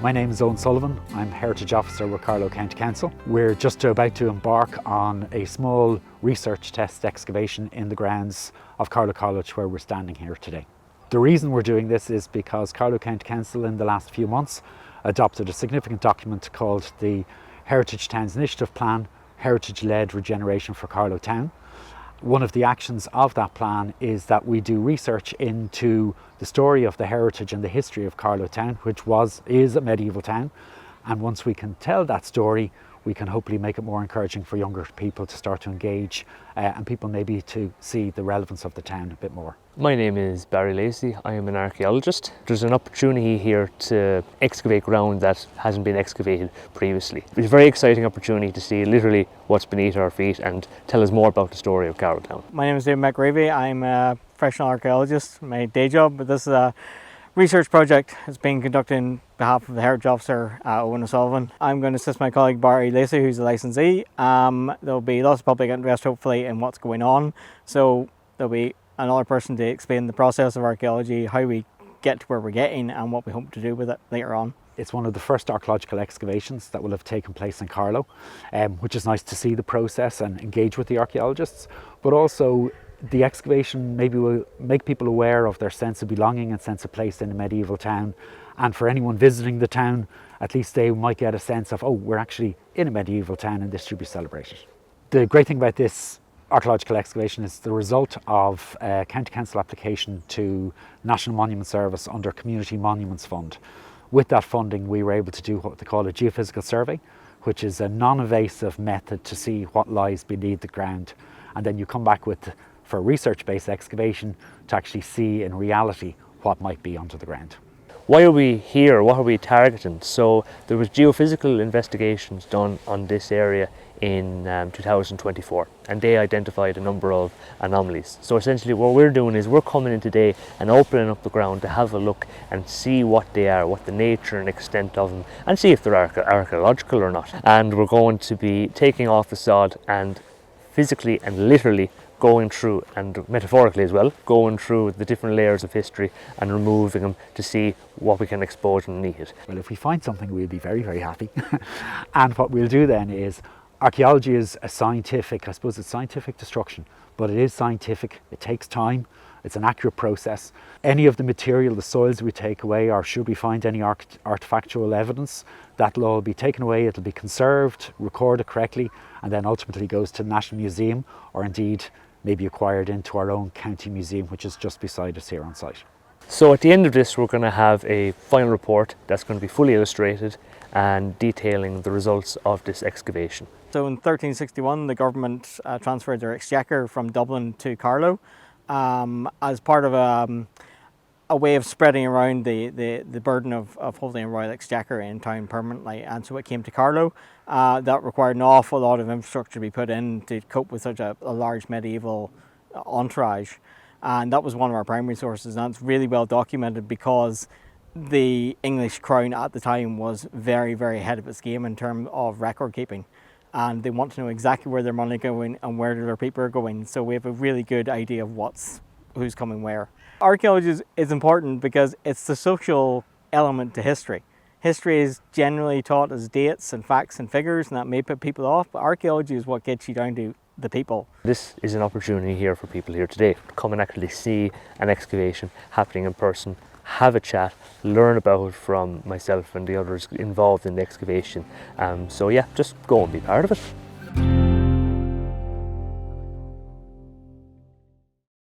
My name is Owen Sullivan. I'm Heritage Officer with Carlow County Council. We're just about to embark on a small research test excavation in the grounds of Carlow College where we're standing here today. The reason we're doing this is because Carlow County Council in the last few months adopted a significant document called the Heritage Towns Initiative Plan, Heritage-Led Regeneration for Carlow Town. One of the actions of that plan is that we do research into the story of the heritage and the history of Carlow Town, which is a medieval town. And once we can tell that story, we can hopefully make it more encouraging for younger people to start to engage and people maybe to see the relevance of the town a bit more. My name is Barry Lacey. I am an archaeologist. There's an opportunity here to excavate ground that hasn't been excavated previously. It's a very exciting opportunity to see literally what's beneath our feet and tell us more about the story of Carlow Town. My name is David McGravy. I'm a professional archaeologist, my day job, but this is a research project that's being conducted on behalf of the Heritage Officer, Owen O'Sullivan. I'm going to assist my colleague Barry Lacey, who's the licensee. There'll be lots of public interest, hopefully, in what's going on. So there'll be another person to explain the process of archaeology, how we get to where we're getting and what we hope to do with it later on. It's one of the first archaeological excavations that will have taken place in Carlow, which is nice to see the process and engage with the archaeologists, but also the excavation maybe will make people aware of their sense of belonging and sense of place in a medieval town. And for anyone visiting the town, at least they might get a sense of, oh, we're actually in a medieval town and this should be celebrated. The great thing about this archaeological excavation is the result of a County Council application to National Monument Service under Community Monuments Fund. With that funding, we were able to do what they call a geophysical survey, which is a non-invasive method to see what lies beneath the ground. And then you come back for research-based excavation to actually see in reality what might be under the ground. Why are we here? What are we targeting? So there was geophysical investigations done on this area in 2024 and they identified a number of anomalies. So essentially what we're doing is we're coming in today and opening up the ground to have a look and see what they are, what the nature and extent of them, and see if they're archaeological or not. And we're going to be taking off the sod and physically and literally going through, and metaphorically as well, going through the different layers of history and removing them to see what we can expose underneath it. Well, if we find something, we'll be very, very happy. And what we'll do then is, archaeology is a scientific, I suppose it's scientific destruction, but it is scientific, it takes time, it's an accurate process. Any of the material, the soils we take away, or should we find any artifactual evidence, that'll all be taken away, it'll be conserved, recorded correctly, and then ultimately goes to the National Museum, or indeed maybe acquired into our own county museum, which is just beside us here on site. So at the end of this, we're going to have a final report that's going to be fully illustrated and detailing the results of this excavation. So in 1361, the government transferred their exchequer from Dublin to Carlow as part of a way of spreading around the burden of holding a royal exchequer in town permanently. And so it came to Carlow. That required an awful lot of infrastructure to be put in to cope with such a large medieval entourage. And that was one of our primary sources, and it's really well documented because the English crown at the time was very, very ahead of its game in terms of record keeping. And they want to know exactly where their money going and where their people are going. So we have a really good idea of who's coming where. Archaeology is important because it's the social element to history. History is generally taught as dates and facts and figures, and that may put people off, but archaeology is what gets you down to the people. This is an opportunity here for people here today to come and actually see an excavation happening in person, have a chat, learn about it from myself and the others involved in the excavation. So yeah, just go and be part of it.